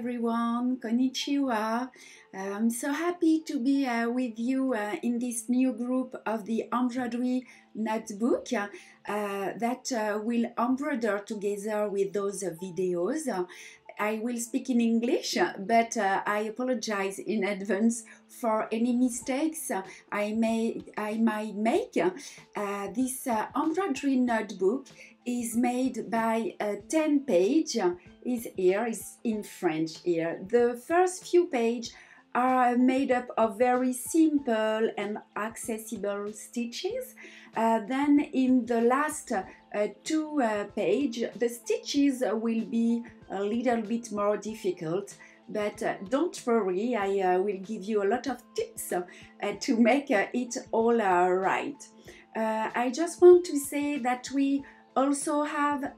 everyone, konnichiwa. I'm so happy to be with you in this new group of the embroidery notebook that will embroider together with those videos. I will speak in English, but I apologize in advance for any mistakes I might make. This embroidery notebook is made by 10 pages. Is in French here. The first few pages are made up of very simple and accessible stitches. Then in the last two pages, the stitches will be a little bit more difficult, but don't worry, I will give you a lot of tips to make it all right. I just want to say that we also have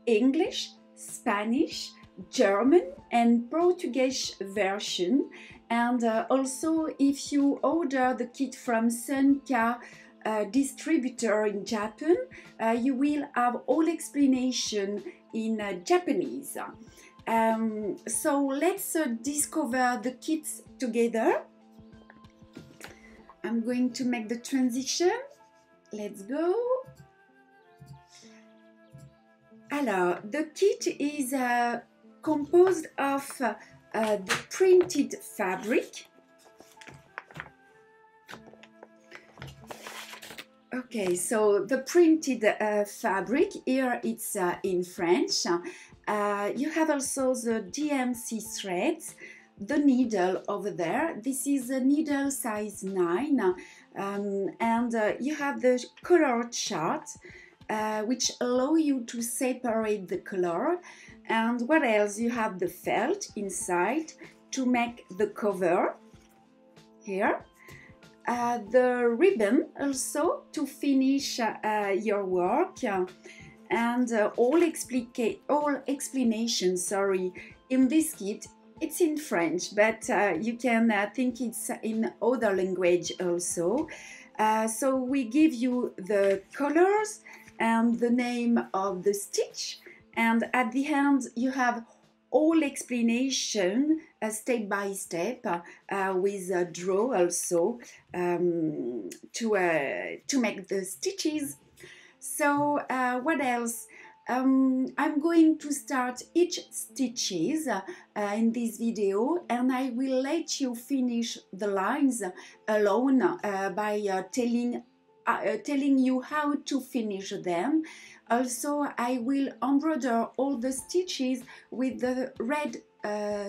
English, Spanish, German and Portuguese version, and also if you order the kit from Sunka distributor in Japan, you will have all explanation in Japanese. So let's discover the kits together. I'm going to make the transition. Let's go. Alors, the kit is composed of the printed fabric. Okay, so the printed fabric, here it's in French. You have also the DMC threads, the needle over there. This is a needle size 9, and you have the color chart, which allow you to separate the color. And what else? You have the felt inside to make the cover here. The ribbon also to finish your work, and all explanation, sorry, in this kit. It's in French, but you can think it's in other language also. So we give you the colors and the name of the stitch, and at the end you have all explanation step by step with a draw also to make the stitches. So what else? I'm going to start each stitches in this video, and I will let you finish the lines alone by telling you how to finish them. Also, I will embroider all the stitches with the red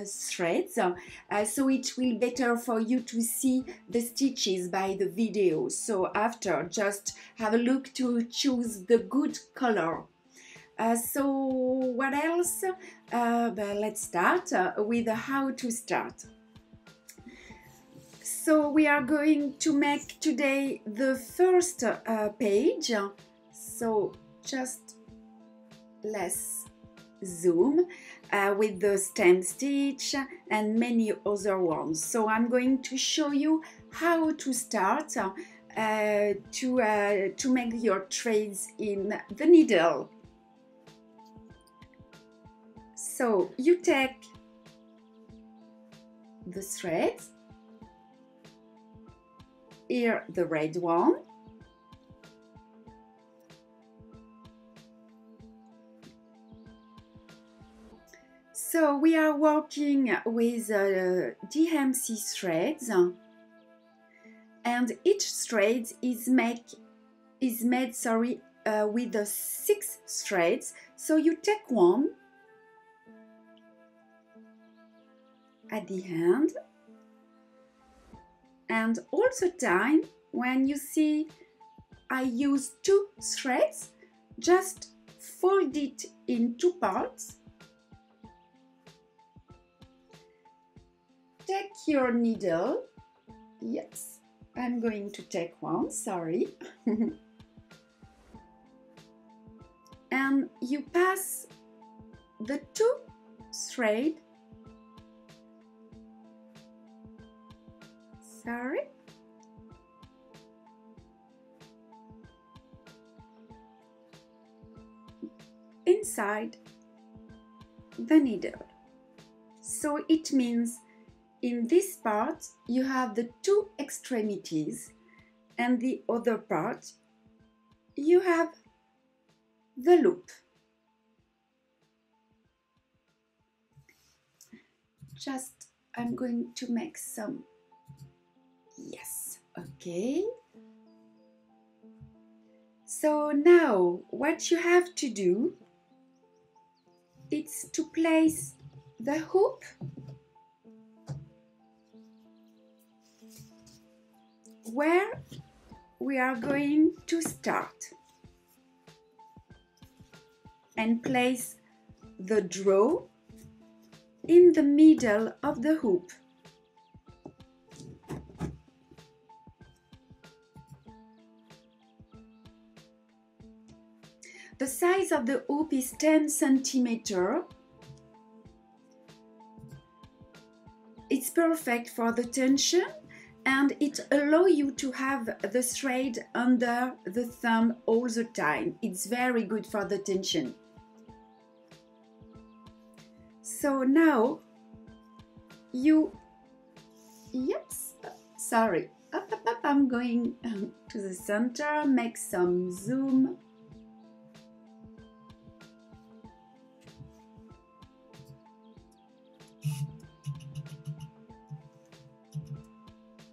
threads, so it will be better for you to see the stitches by the video. So after, just have a look to choose the good color. So what else? Let's start with how to start. So we are going to make today the first page. So just let's zoom with the stem stitch and many other ones. So I'm going to show you how to start to make your threads in the needle. So you take the threads, here the red one, so we are working with DMC threads, and each thread is made with the 6 threads. So you take one at the end, and all the time when you see I use 2 threads, just fold it in 2 parts. Take your needle. Yes, I'm going to take one, sorry. And you pass the 2 threads, sorry, inside the needle. So it means in this part you have the two extremities, and the other part you have the loop. Just I'm going to make some, yes, okay. So now what you have to do is to place the hoop where we are going to start and place the draw in the middle of the hoop. The size of the hoop is 10 centimeters. It's perfect for the tension, and it allows you to have the thread under the thumb all the time. It's very good for the tension. So now you, yes, sorry, up, I'm going to the center, make some zoom.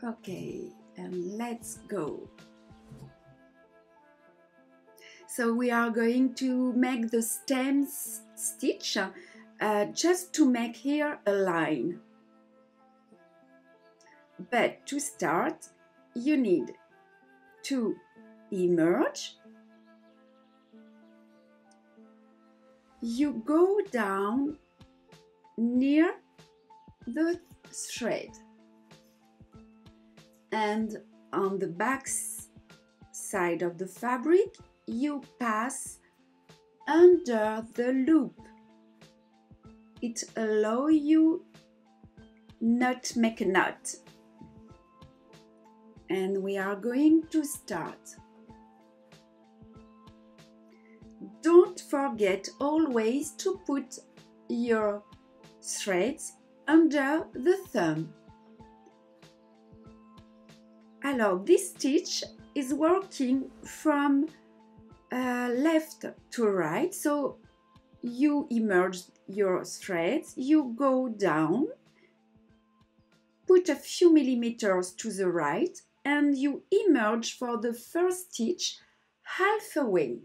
Okay, and let's go. So we are going to make the stem stitch just to make here a line. But to start, you need to emerge. You go down near the thread, and on the back side of the fabric you pass under the loop. It allows you not make a knot. And we are going to start. Don't forget always to put your threads under the thumb. Alors, this stitch is working from left to right, so you emerge your threads, you go down, put a few millimeters to the right, and you emerge for the first stitch halfway.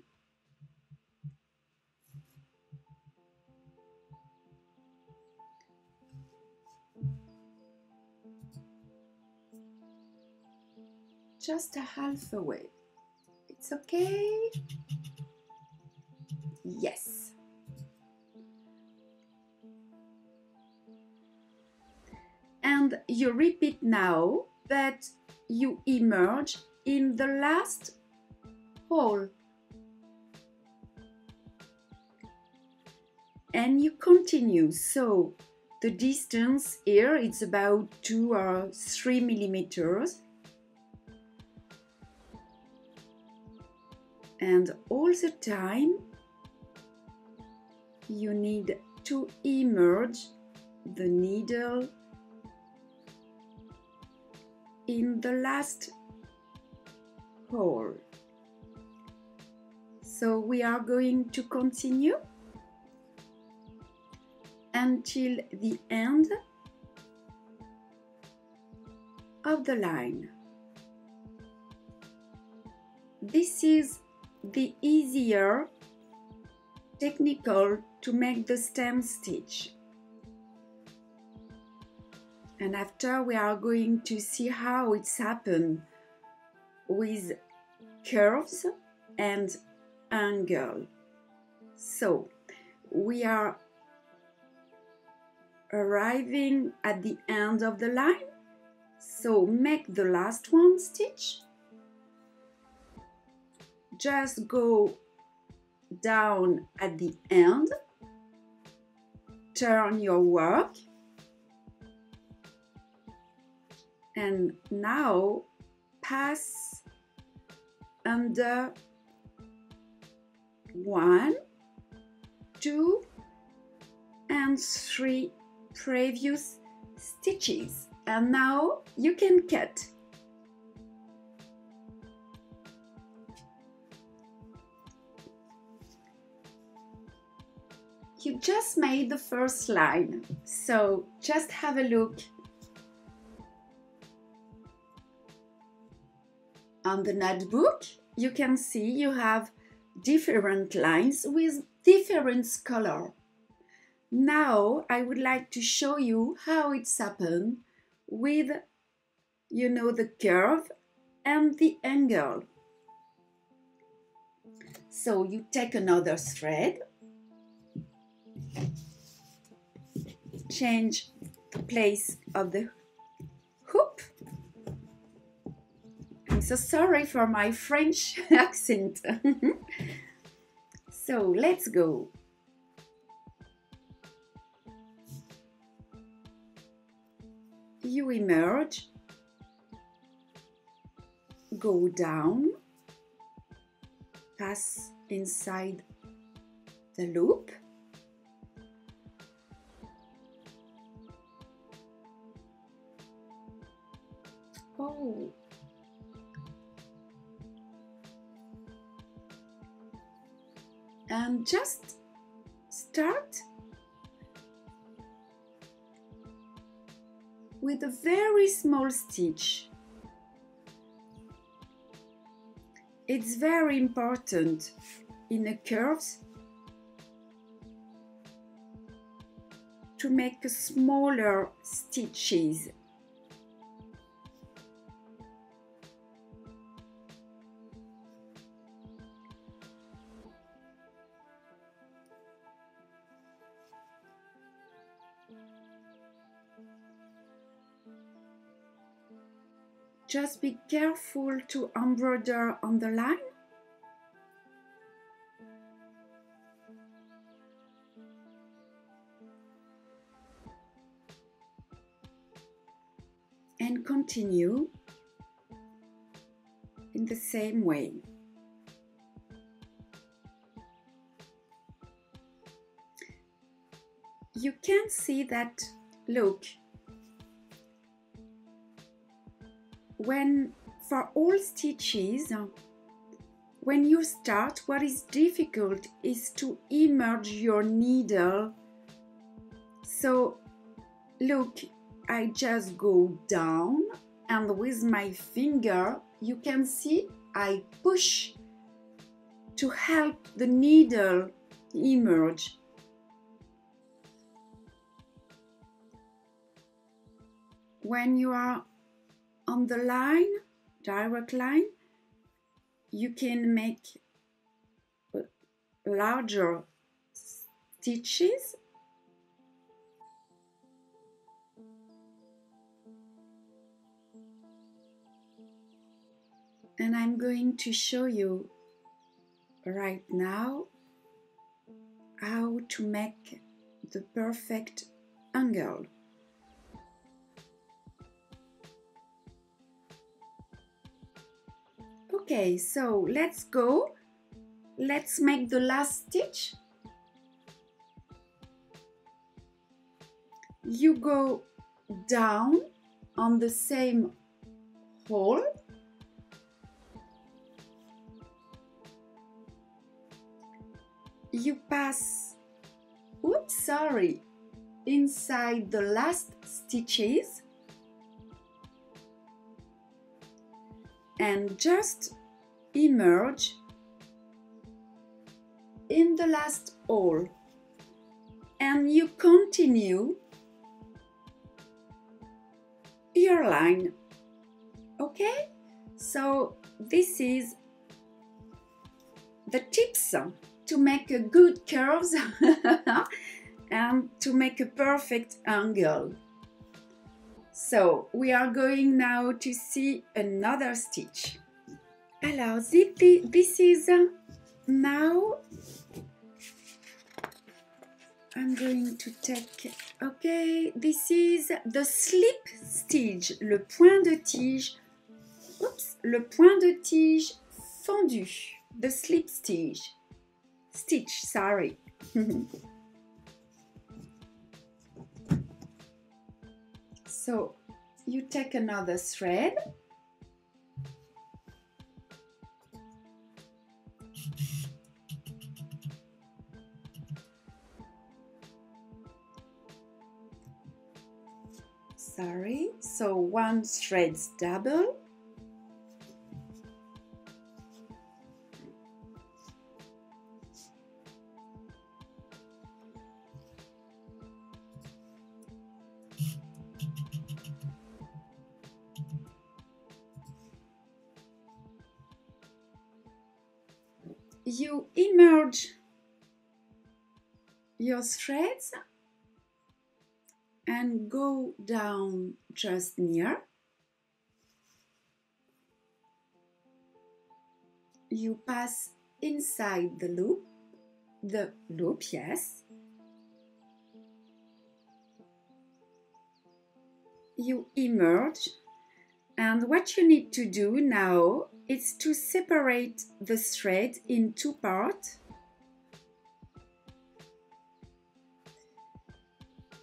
Just a halfway. It's okay? Yes. And you repeat now, but you emerge in the last hole. And you continue. So the distance here is about 2 or 3 millimeters. And all the time you need to emerge the needle in the last hole. So we are going to continue until the end of the line. This is the easier technical to make the stem stitch. And after we are going to see how it's happened with curves and angle. So we are arriving at the end of the line. So make the last one stitch. Just go down at the end, turn your work, and now pass under 1, 2, and 3 previous stitches. And now you can cut. You just made the first line, so just have a look on the notebook. You can see you have different lines with different color. Now I would like to show you how it's happened with, you know, the curve and the angle. So you take another thread, change the place of the hoop. I'm so sorry for my French accent. So let's go. You emerge, go down, pass inside the loop, and just start with a very small stitch. It's very important in a curve to make smaller stitches. Just be careful to embroider on the line. And continue in the same way. You can see that, look, when for all stitches, when you start, what is difficult is to immerse your needle. So look, I just go down and with my finger, you can see I push to help the needle emerge. When you are on the line, direct line, you can make larger stitches. And I'm going to show you right now how to make the perfect angle. Okay, so let's go. Let's make the last stitch. You go down on the same hole. You pass, oops, sorry, inside the last stitches. And just emerge in the last hole, and you continue your line. Okay, so this is the tips to make a good curves and to make a perfect angle. So we are going now to see another stitch. Alors, this is now, I'm going to take, okay, this is the slip stitch, le point de tige, oops, le point de tige fendu, the slip stitch, sorry. So you take another thread, so one thread's double, you emerge your threads and go down just near. You pass inside the loop, yes. You emerge, and what you need to do now is to separate the thread in two parts.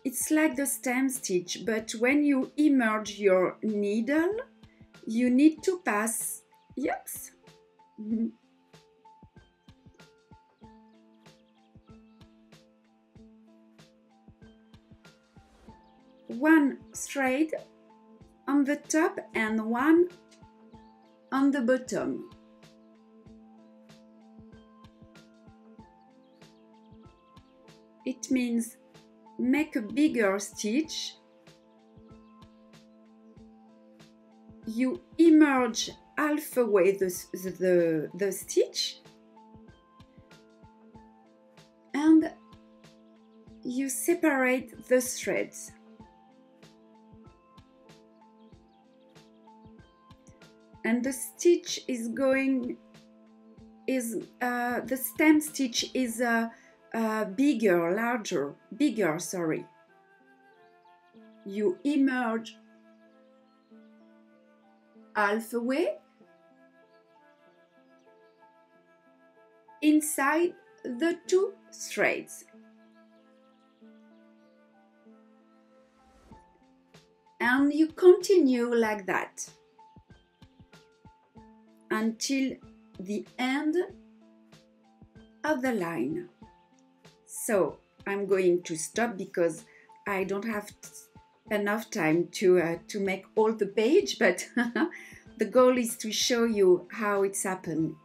It's like the stem stitch, but when you emerge your needle, you need to pass, yes. One thread on the top and one on the bottom. It means make a bigger stitch. You emerge halfway the stitch and you separate the threads. And the stitch is the stem stitch is bigger, sorry. You emerge halfway inside the two threads. And you continue like that until the end of the line. So I'm going to stop because I don't have enough time to make all the page, but the goal is to show you how it's happened.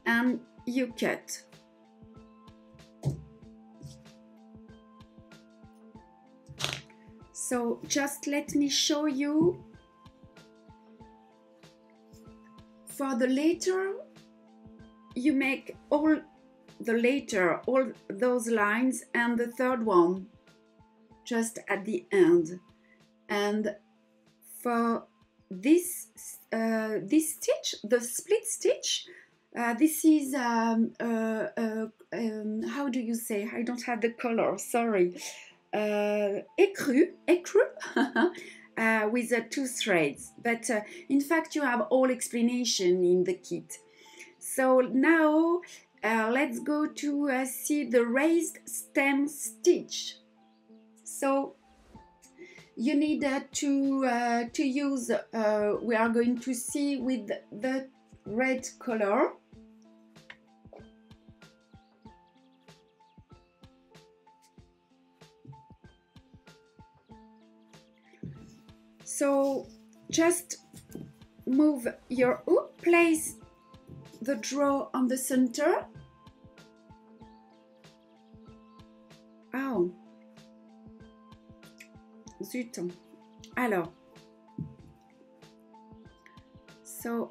And you cut. So just let me show you. For the letter, you make all those lines and the third one just at the end. And for this stitch, the split stitch, this is how do you say? I don't have the color. Sorry, écru. With two threads, but in fact you have all explanation in the kit. So now let's go to see the raised stem stitch. So you need to use, we are going to see with the red color. So just move your hook, place the draw on the center. Oh, zut. Alors, so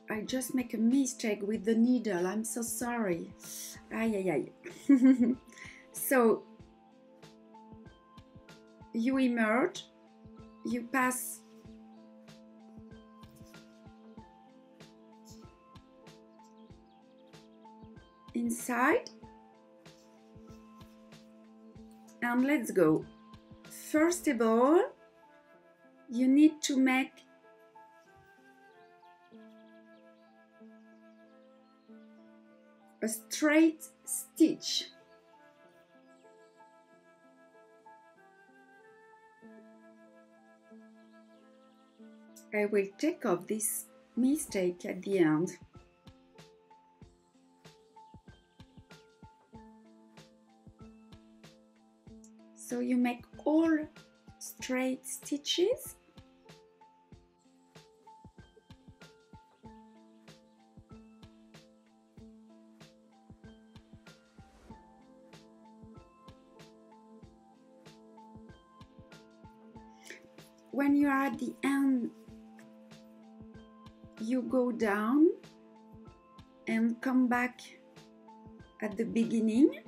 I just make a mistake with the needle. I'm so sorry. Aye, aye, aye. So you emerge. You pass inside and let's go. First of all, you need to make a straight stitch. I will take off this mistake at the end. So you make all straight stitches. When you are at the end, you go down and come back at the beginning.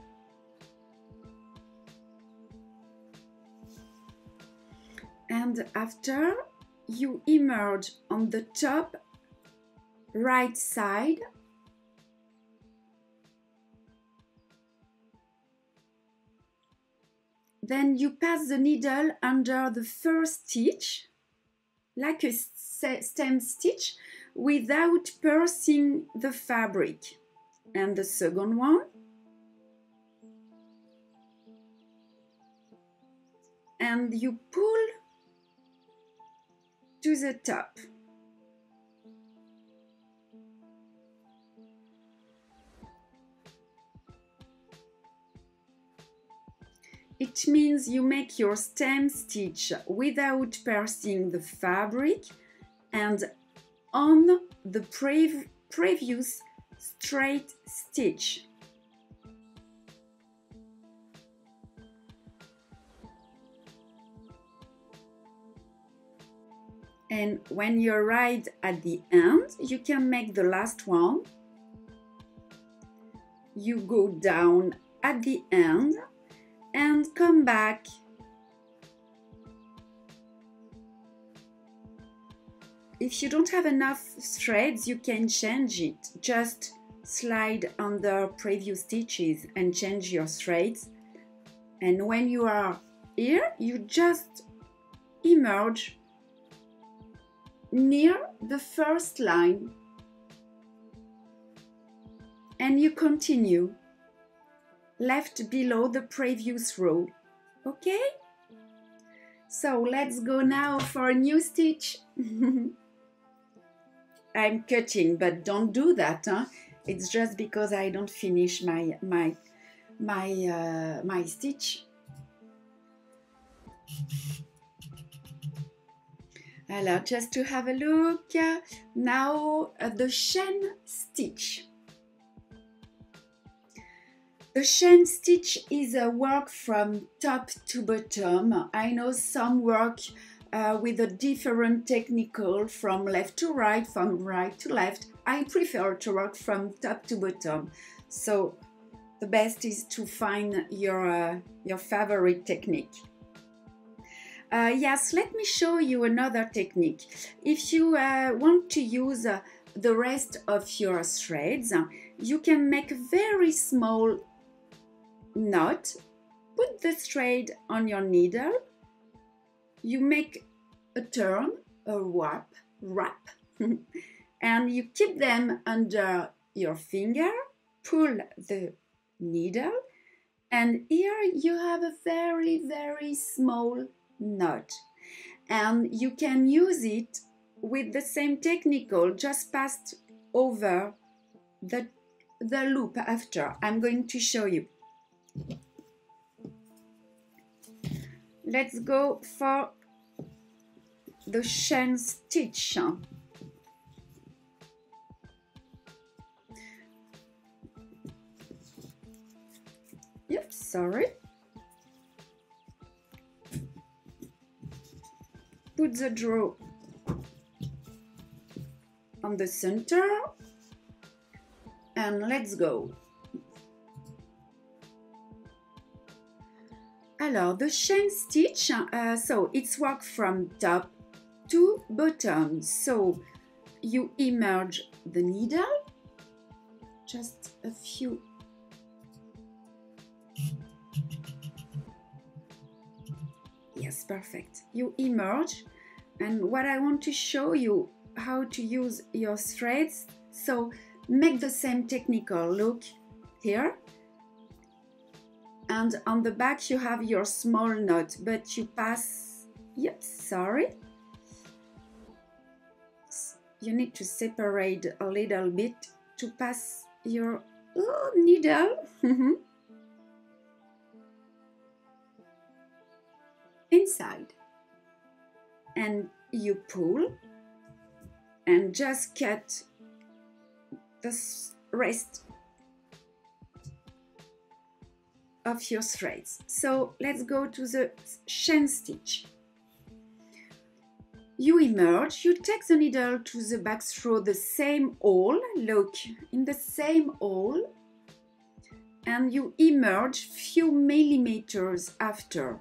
And after, you emerge on the top right side. Then you pass the needle under the first stitch, like a stem stitch, without piercing the fabric. And the second one. And you pull to the top. It means you make your stem stitch without piercing the fabric and on the previous straight stitch. And when you arrive at the end, you can make the last one. You go down at the end and come back. If you don't have enough threads, you can change it. Just slide under previous stitches and change your threads. And when you are here, you just emerge near the first line and you continue left below the previous row. Okay, so let's go now for a new stitch. I'm cutting, but don't do that, huh? It's just because I don't finish my stitch. Alors, just to have a look, now the Shen Stitch. The Shen Stitch is a work from top to bottom. I know some work with a different technical from left to right, from right to left. I prefer to work from top to bottom. So the best is to find your favorite technique. Yes, let me show you another technique. If you want to use the rest of your threads, you can make a very small knot, put the thread on your needle, you make a turn, a wrap, and you keep them under your finger, pull the needle, and here you have a very, very small knot, and you can use it with the same technical, just passed over the loop after. I'm going to show you. Let's go for the Shen Stitch. Yep, sorry. Put the draw on the center and let's go. Alors, the Shen Stitch, so it's work from top to bottom. So you emerge the needle, just a few. Yes, perfect. You emerge, and what I want to show you how to use your threads. So make the same technical. Look here. And on the back you have your small knot, but you pass, yep, sorry. you need to separate a little bit to pass your needle inside, and you pull and just cut the rest of your threads. So let's go to the Shen Stitch. You emerge, you take the needle to the back through the same hole, look, in the same hole, and you emerge few millimeters after.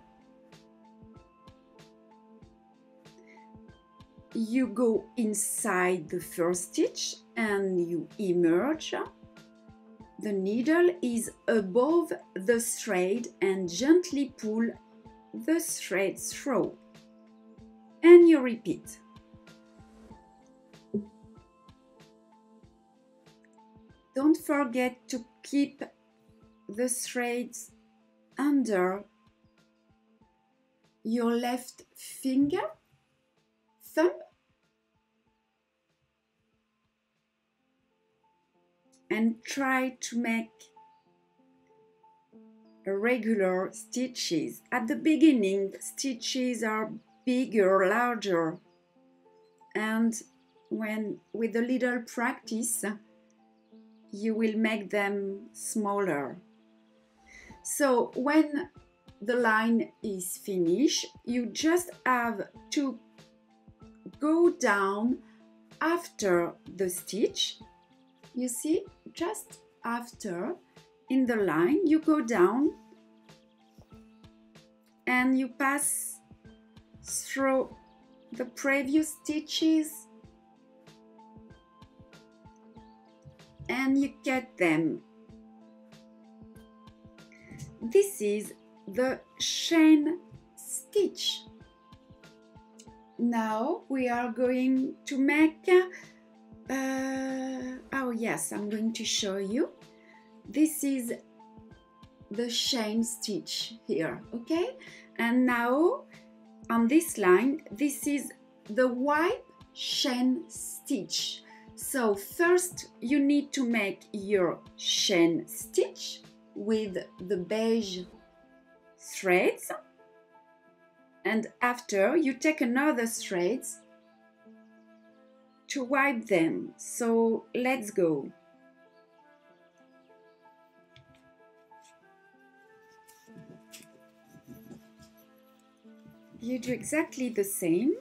You go inside the first stitch and you emerge. The needle is above the thread and gently pull the thread through. And you repeat. Don't forget to keep the threads under your left thumb, and try to make regular stitches. At the beginning, stitches are bigger, larger, and with a little practice, you will make them smaller. So when the line is finished, you just have to go down after the stitch. You see, just after in the line, you go down and you pass through the previous stitches and you cut them. This is the Shen Stitch. Now we are going to make oh yes, I'm going to show you. This is the Shen Stitch here, okay? And now on this line, this is the white Shen Stitch. So first you need to make your Shen Stitch with the beige threads, and after you take another threads to wipe them. So let's go. You do exactly the same.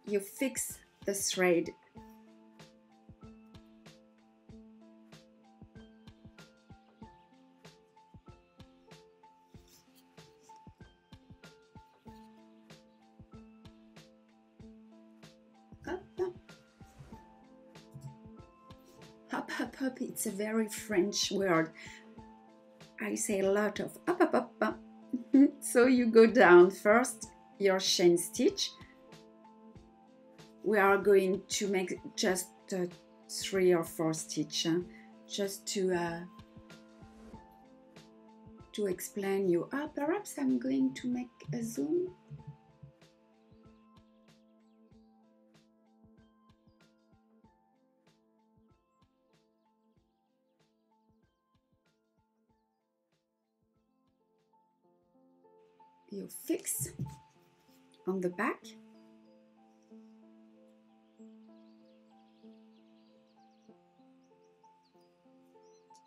You fix the thread. Hop, hop, hop, it's a very French word. I say a lot of up, up, up, up. So you go down first your Shen Stitch. We are going to make just 3 or 4 stitches, just to explain you. Perhaps I'm going to make a zoom. You fix on the back.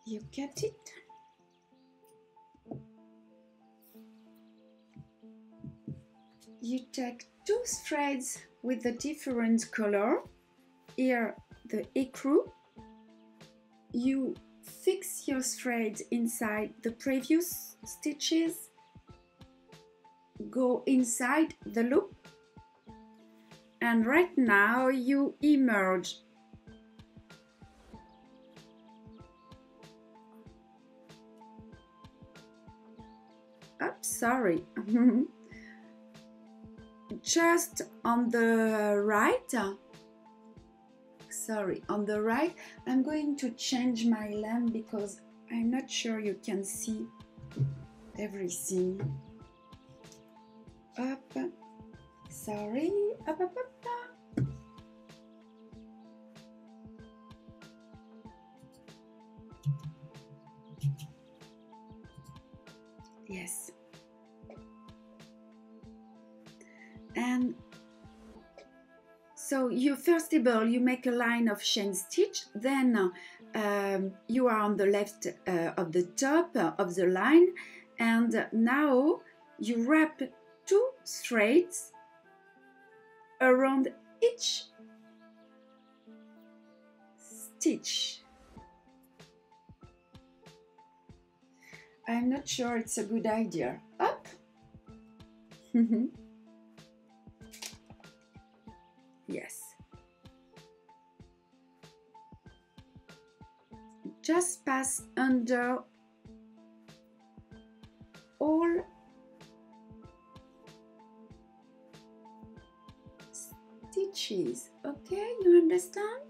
You cut it. You take 2 threads with a different color. Here the écrou. You fix your thread inside the previous stitches. Go inside the loop, and right now you emerge. Oops, sorry. Just on the right. Sorry, on the right. I'm going to change my lamp because I'm not sure you can see everything. Up, Sorry. Up, up, up, up. Yes. And so you first of all you make a line of Shen Stitch, then you are on the left of the top of the line, and now you wrap 2 threads around each stitch. I'm not sure it's a good idea. Up. Yes. Just pass under all stitches. Okay, you understand?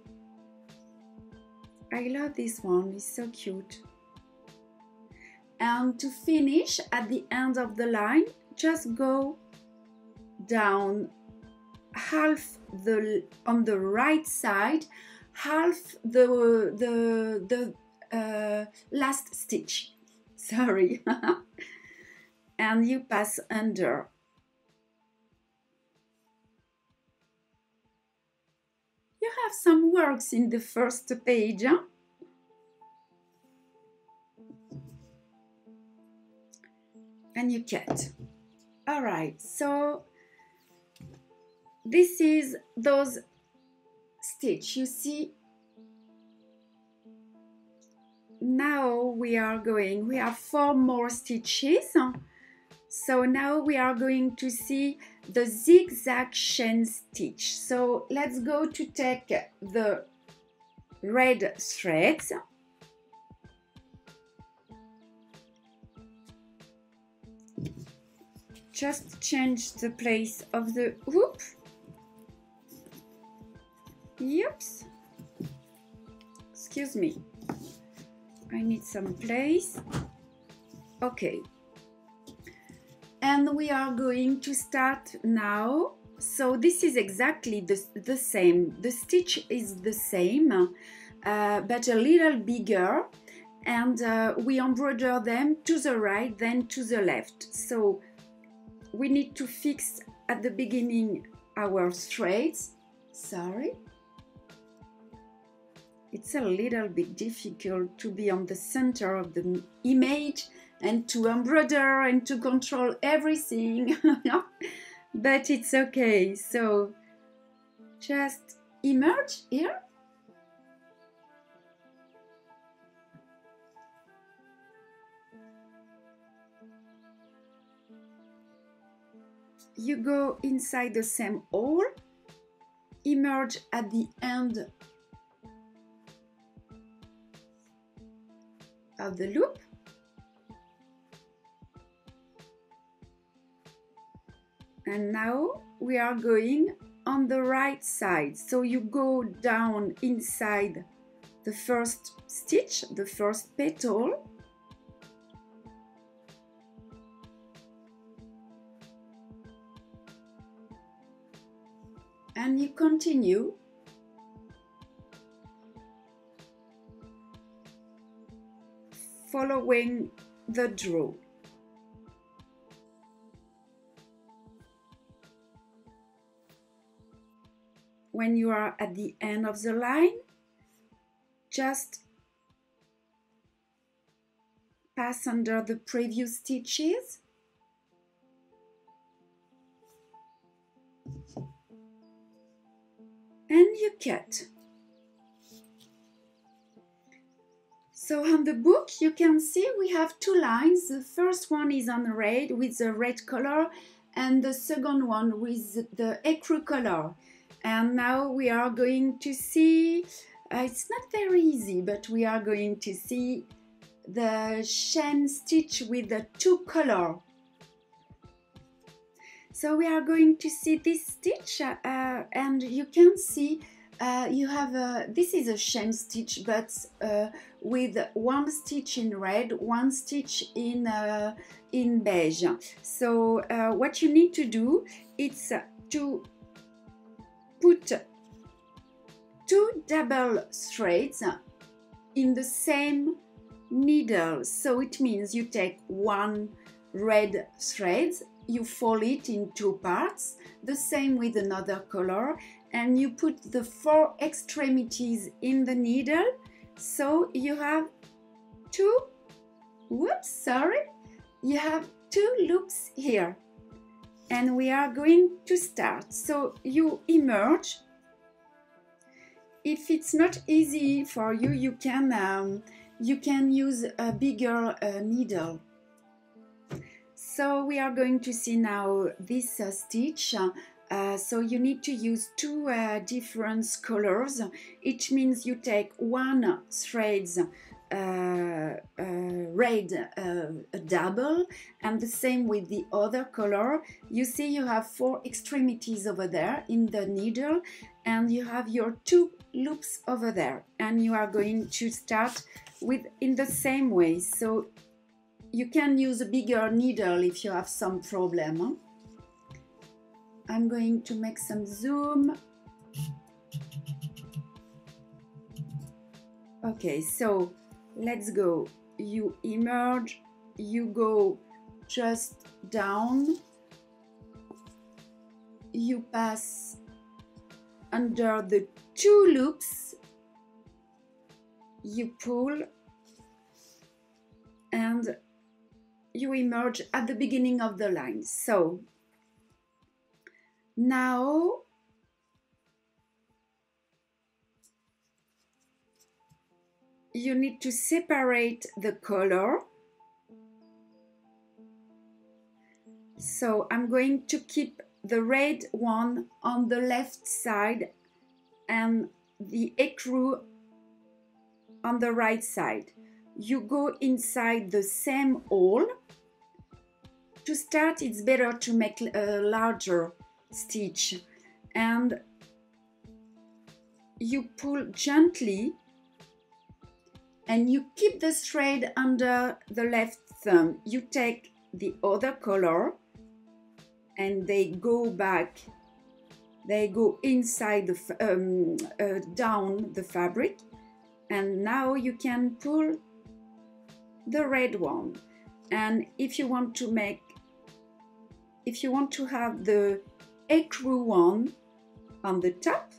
I love this one, it's so cute. And to finish at the end of the line, just go down half on the right side, half the last stitch. Sorry. And you pass under. You have some works in the first page, huh? And you cut. All right, so this is those stitch. You see, now we have 4 more stitches. So now we are going to see the zigzag Shen Stitch. So let's go to take the red threads. Just change the place of the hoop. Oops. Excuse me. I need some place. Okay. And we are going to start now. So this is exactly the same. The stitch is the same, but a little bigger. And we embroider them to the right, then to the left. So we need to fix at the beginning our threads. Sorry. It's a little bit difficult to be on the center of the image and to embroider and to control everything. But it's okay. So just emerge here. You go inside the same hole, emerge at the end of the loop, and now we are going on the right side. So you go down inside the first stitch, the first petal, and you continue following the draw. When you are at the end of the line, just pass under the previous stitches and you cut. So on the book you can see we have 2 lines. The first one is on red with the red color and the second one with the ecru color. And now we are going to see, it's not very easy, but we are going to see the Shen Stitch with the 2 color. So we are going to see this stitch and you can see you have this is a Shen Stitch, but with 1 stitch in red, 1 stitch in beige. So what you need to do is to put 2 double threads in the same needle. So it means you take 1 red thread, you fold it in 2 parts, the same with another color, and you put the 4 extremities in the needle. So you have 2, you have 2 loops here. And we are going to start. So you emerge. If it's not easy for you, you can use a bigger needle. So we are going to see now this stitch. So you need to use 2 different colors. It means you take 1 thread red double, and the same with the other color. You see you have 4 extremities over there in the needle, and you have your 2 loops over there, and you are going to start with in the same way. So you can use a bigger needle if you have some problem. I'm going to make some zoom. Okay, so let's go. You emerge, you go just down, you pass under the 2 loops, you pull, and you emerge at the beginning of the line. So now you need to separate the color. So I'm going to keep the red one on the left side and the ecru on the right side. You go inside the same hole. To start, it's better to make a larger stitch, and you pull gently and you keep the thread under the left thumb. You take the other color and they go back, they go inside the down the fabric, and now you can pull the red one. And if you want to have the ecru one on the top,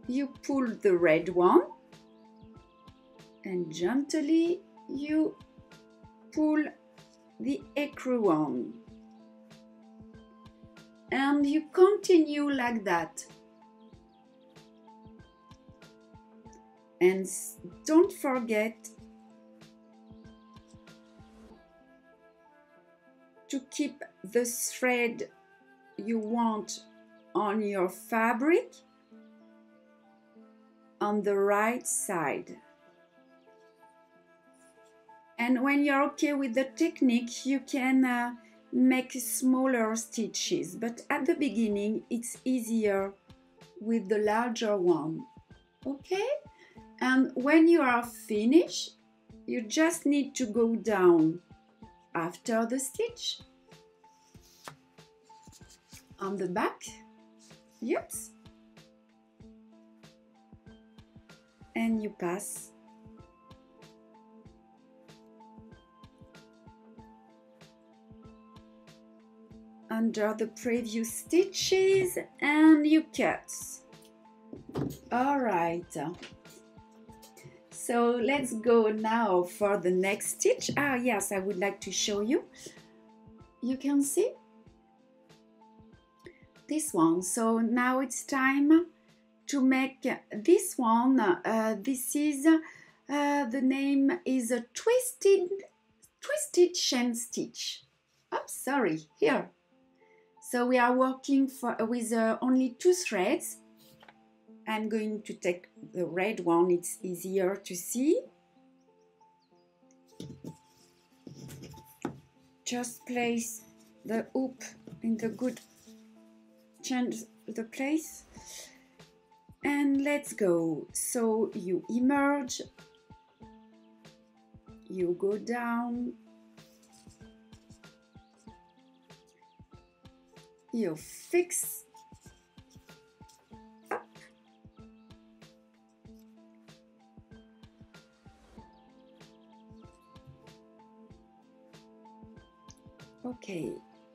you pull the red one and gently you pull the ecru one, and you continue like that. And don't forget to keep the thread you want on your fabric on the right side. And when you're okay with the technique, you can make smaller stitches, but at the beginning it's easier with the larger one. Okay? And when you are finished, you just need to go down after the stitch on the back. Yep. And you pass under the previous stitches and you cut. All right. So let's go now for the next stitch. Ah, yes, I would like to show you. You can see this one. So now it's time to make this one. This is the name is a twisted Shen Stitch. Oh, sorry, here. So we are working with only 2 threads. I'm going to take the red one, it's easier to see. Just place the hoop in the good, change the place, and let's go. So you emerge, you go down, you fix up. Okay,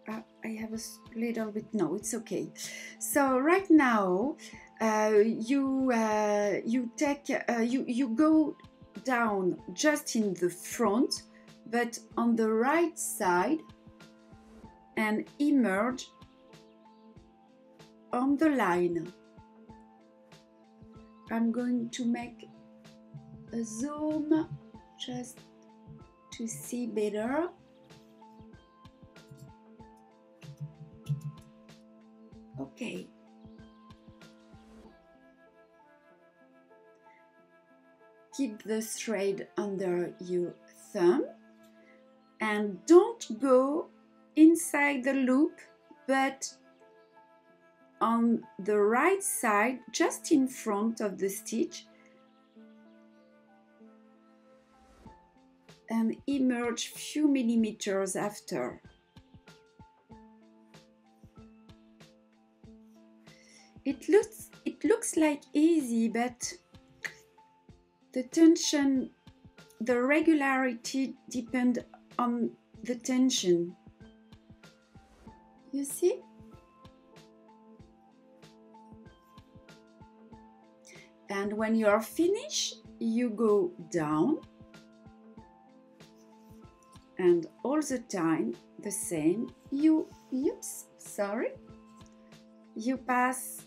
I have a little bit, no, it's okay. So right now you go down just in the front, but on the right side, and emerge on the line. I'm going to make a zoom just to see better. Okay. Keep the thread under your thumb and don't go inside the loop, but on the right side, just in front of the stitch, and emerge few millimeters after. It looks like easy, but the tension, the regularity depend on the tension. You see? And when you are finished, you go down, and all the time the same. You pass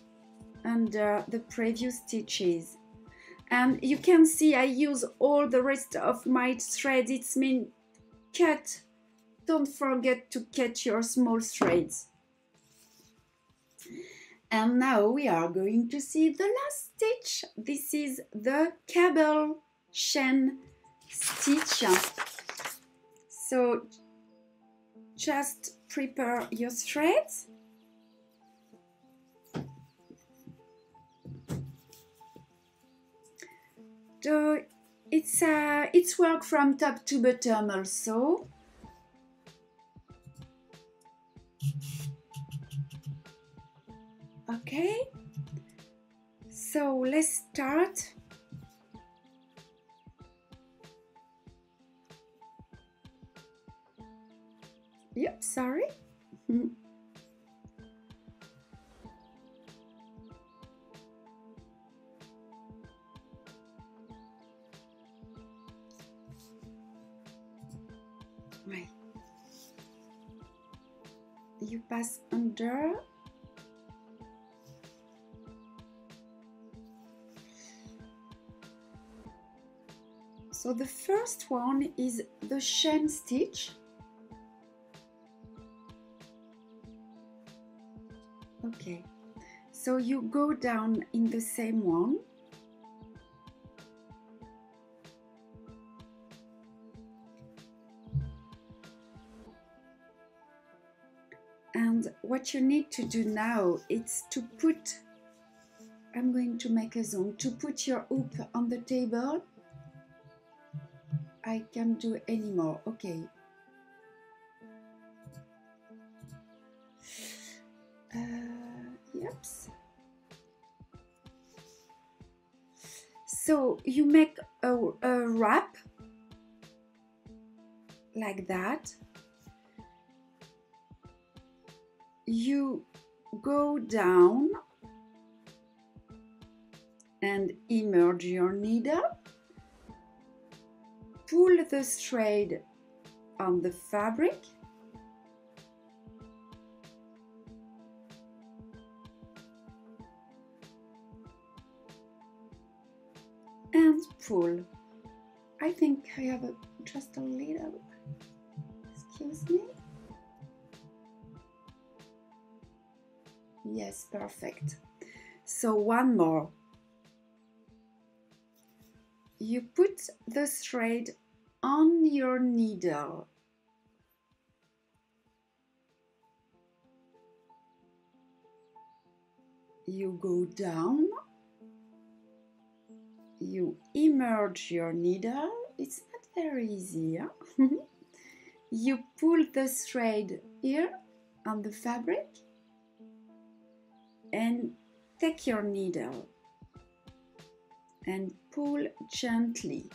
under the previous stitches, and you can see I use all the rest of my threads. It's mean cut. Don't forget to cut your small threads. And now we are going to see the last stitch. This is the cable Shen Stitch. So just prepare your threads. So it's work from top to bottom also. Okay, so let's start. Yep, sorry. Right. You pass under. So the first one is the Shen Stitch. Okay, so you go down in the same one. And what you need to do now is to put, I'm going to make a zoom, to put your hoop on the table. I can't do any more. Okay. Yep. So you make a wrap like that. You go down and emerge your needle. Pull the thread on the fabric and pull. I think I have just a little, excuse me. Yes, perfect. So one more. You put the thread on your needle. You go down. You emerge your needle. It's not very easy. Huh? You pull the thread here on the fabric and take your needle and pull gently.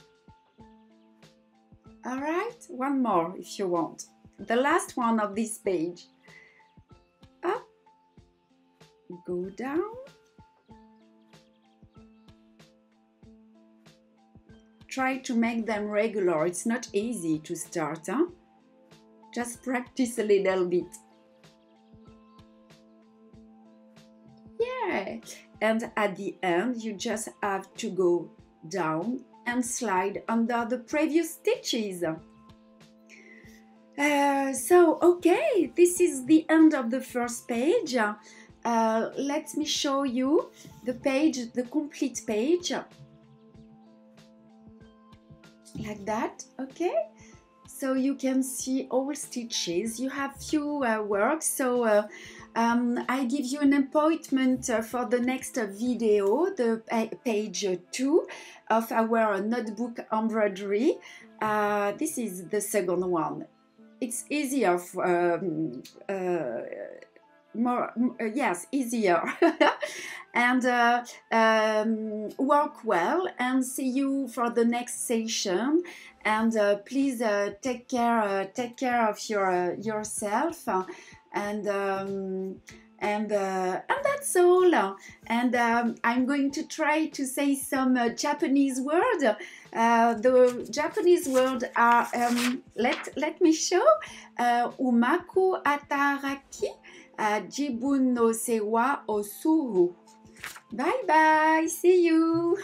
All right, one more if you want. The last one of this page. Up, go down. Try to make them regular. It's not easy to start, huh? Just practice a little bit. Yeah, and at the end you just have to go down and slide under the previous stitches. So okay, this is the end of the first page. Let me show you the page, the complete page, like that. Okay, so you can see all stitches. You have few works, so I give you an appointment for the next video, the page 2 of our notebook embroidery. This is the second one. It's easier, yes, easier. And work well, and see you for the next session. And please take care of yourself. And that's all. And I'm going to try to say some Japanese word. The Japanese word are let me show. Umaku ataraki, jibun no se wa osuru. Bye bye. See you.